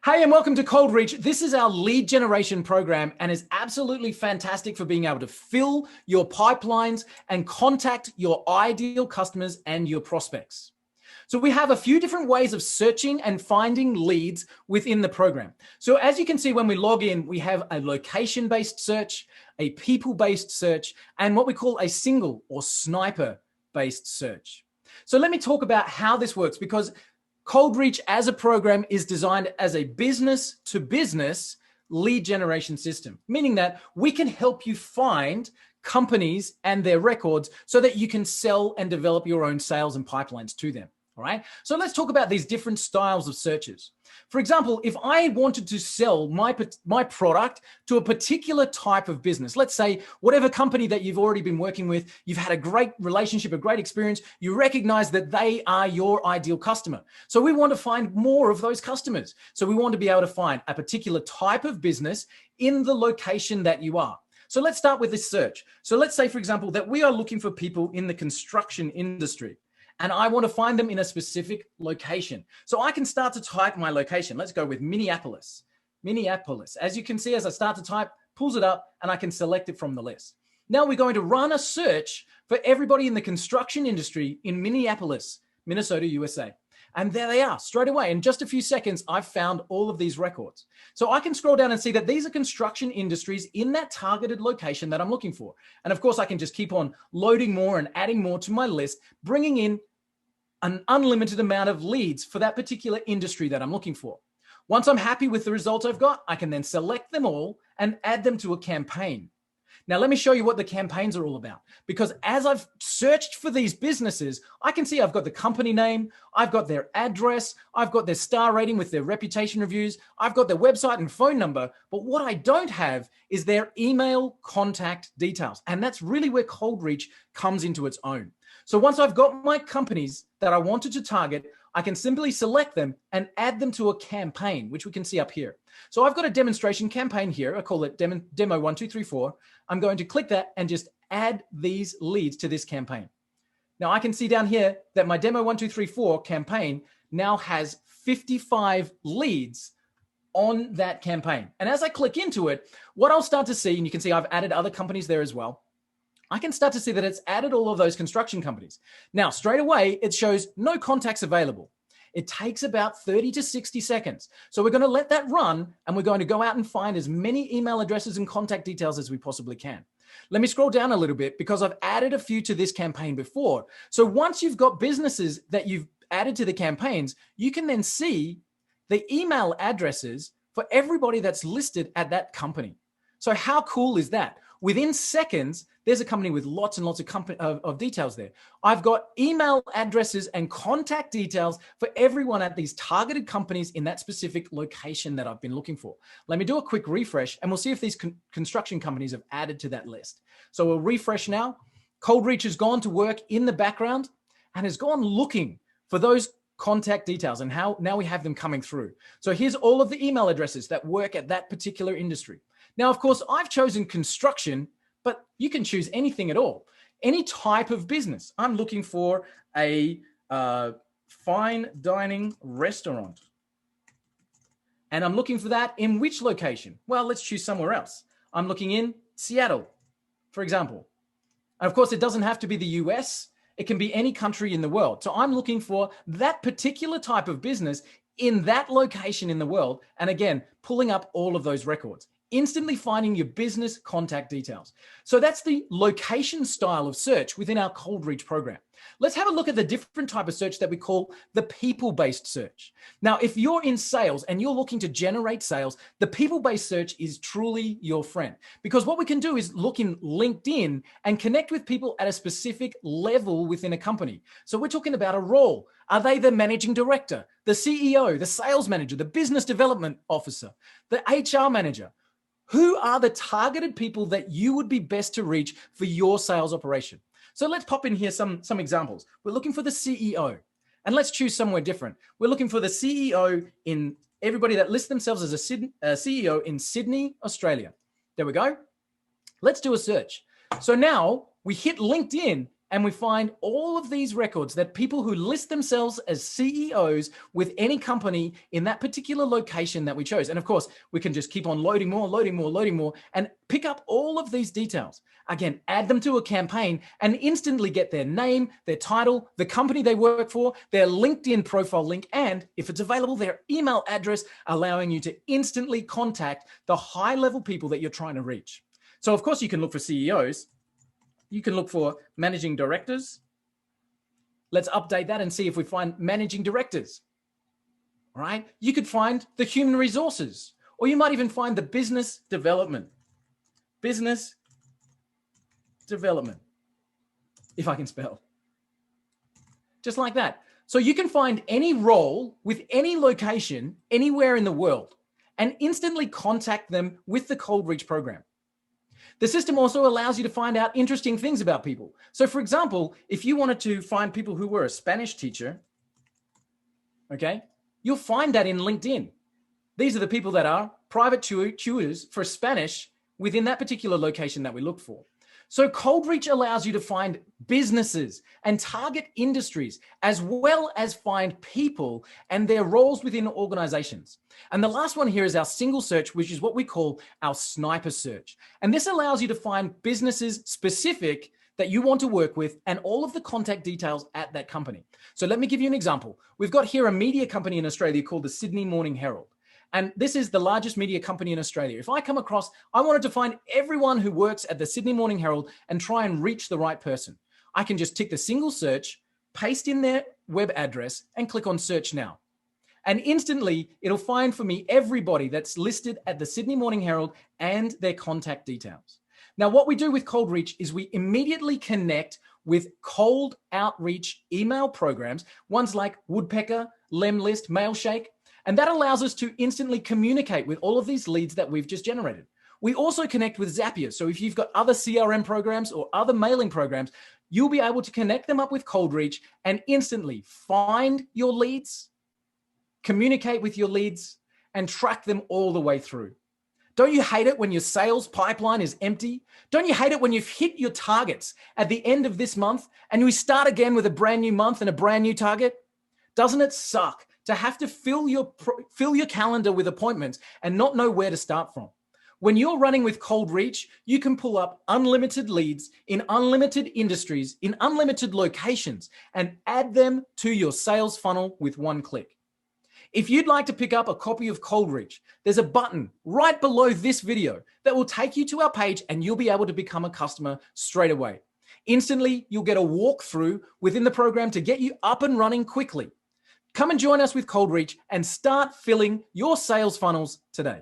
Hey, and welcome to Cold Reach. This is our lead generation program and is absolutely fantastic for being able to fill your pipelines and contact your ideal customers and your prospects. So we have a few different ways of searching and finding leads within the program. So as you can see, when we log in, we have a location-based search, a people-based search, and what we call a single or sniper-based search. So let me talk about how this works, because Cold Reach as a program is designed as a business to business lead generation system, meaning that we can help you find companies and their records so that you can sell and develop your own sales and pipelines to them. All right. So let's talk about these different styles of searches. For example, if I wanted to sell my product to a particular type of business, let's say whatever company that you've already been working with, you've had a great relationship, a great experience, you recognize that they are your ideal customer. So we want to find more of those customers. So we want to be able to find a particular type of business in the location that you are. So let's start with this search. So let's say, for example, that we are looking for people in the construction industry, and I want to find them in a specific location. So I can start to type my location. Let's go with Minneapolis. Minneapolis. As you can see, as I start to type, pulls it up and I can select it from the list. Now we're going to run a search for everybody in the construction industry in Minneapolis, Minnesota, USA. And there they are straight away. In just a few seconds, I've found all of these records. So I can scroll down and see that these are construction industries in that targeted location that I'm looking for. And of course, I can just keep on loading more and adding more to my list, bringing in an unlimited amount of leads for that particular industry that I'm looking for. Once I'm happy with the results I've got, I can then select them all and add them to a campaign. Now, let me show you what the campaigns are all about, because as I've searched for these businesses, I can see I've got the company name, I've got their address, I've got their star rating with their reputation reviews, I've got their website and phone number, but what I don't have is their email contact details. And that's really where Cold Reach comes into its own. So once I've got my companies that I wanted to target, I can simply select them and add them to a campaign, which we can see up here. So I've got a demonstration campaign here. I call it Demo 1234. I'm going to click that and just add these leads to this campaign. Now I can see down here that my Demo 1234 campaign now has 55 leads on that campaign. And as I click into it, what I'll start to see, and you can see I've added other companies there as well, I can start to see that it's added all of those construction companies. Now, straight away, it shows no contacts available. It takes about 30 to 60 seconds. So we're going to let that run, and we're going to go out and find as many email addresses and contact details as we possibly can. Let me scroll down a little bit, because I've added a few to this campaign before. So once you've got businesses that you've added to the campaigns, you can then see the email addresses for everybody that's listed at that company. So how cool is that? Within seconds, there's a company with lots and lots of details there. I've got email addresses and contact details for everyone at these targeted companies in that specific location that I've been looking for. Let me do a quick refresh and we'll see if these construction companies have added to that list. So we'll refresh now. Cold Reach has gone to work in the background and has gone looking for those contact details, and now we have them coming through. So here's all of the email addresses that work at that particular industry. Now, of course, I've chosen construction, but you can choose anything at all, any type of business. I'm looking for a fine dining restaurant. And I'm looking for that in which location? Well, let's choose somewhere else. I'm looking in Seattle, for example. And of course, it doesn't have to be the US. It can be any country in the world. So I'm looking for that particular type of business in that location in the world. And again, pulling up all of those records, instantly finding your business contact details. So that's the location style of search within our Cold Reach program. Let's have a look at the different type of search that we call the people-based search. Now, if you're in sales and you're looking to generate sales, the people-based search is truly your friend, because what we can do is look in LinkedIn and connect with people at a specific level within a company. So we're talking about a role. Are they the managing director, the CEO, the sales manager, the business development officer, the HR manager? Who are the targeted people that you would be best to reach for your sales operation? So let's pop in here some examples. We're looking for the CEO, and let's choose somewhere different. We're looking for the CEO in everybody that lists themselves as a CEO in Sydney, Australia. There we go. Let's do a search. So now we hit LinkedIn and we find all of these records that people who list themselves as CEOs with any company in that particular location that we chose. And of course, we can just keep on loading more, and pick up all of these details. Again, add them to a campaign and instantly get their name, their title, the company they work for, their LinkedIn profile link, and if it's available, their email address, allowing you to instantly contact the high-level people that you're trying to reach. So of course, you can look for CEOs. You can look for managing directors. Let's update that and see if we find managing directors. All right. You could find the human resources, or you might even find the business development. Business development, if I can spell. Just like that. So you can find any role with any location anywhere in the world and instantly contact them with the Cold Reach program. The system also allows you to find out interesting things about people. So for example, if you wanted to find people who were a Spanish teacher, okay, you'll find that in LinkedIn. These are the people that are private tutors for Spanish within that particular location that we look for. So Cold Reach allows you to find businesses and target industries, as well as find people and their roles within organizations. And the last one here is our single search, which is what we call our sniper search. And this allows you to find businesses specific that you want to work with and all of the contact details at that company. So let me give you an example. We've got here a media company in Australia called the Sydney Morning Herald. And this is the largest media company in Australia. If I come across, I wanted to find everyone who works at the Sydney Morning Herald and try and reach the right person. I can just tick the single search, paste in their web address, and click on search now. And instantly, it'll find for me everybody that's listed at the Sydney Morning Herald and their contact details. Now, what we do with Cold Reach is we immediately connect with cold outreach email programs, ones like Woodpecker, Lemlist, Mailshake, and that allows us to instantly communicate with all of these leads that we've just generated. We also connect with Zapier. So if you've got other CRM programs or other mailing programs, you'll be able to connect them up with Cold Reach and instantly find your leads, communicate with your leads, and track them all the way through. Don't you hate it when your sales pipeline is empty? Don't you hate it when you've hit your targets at the end of this month and we start again with a brand new month and a brand new target? Doesn't it suck to have to fill your calendar with appointments and not know where to start from? When you're running with Cold Reach, you can pull up unlimited leads in unlimited industries, in unlimited locations, and add them to your sales funnel with one click. If you'd like to pick up a copy of Cold Reach, there's a button right below this video that will take you to our page and you'll be able to become a customer straight away. Instantly, you'll get a walkthrough within the program to get you up and running quickly. Come and join us with Cold Reach and start filling your sales funnels today.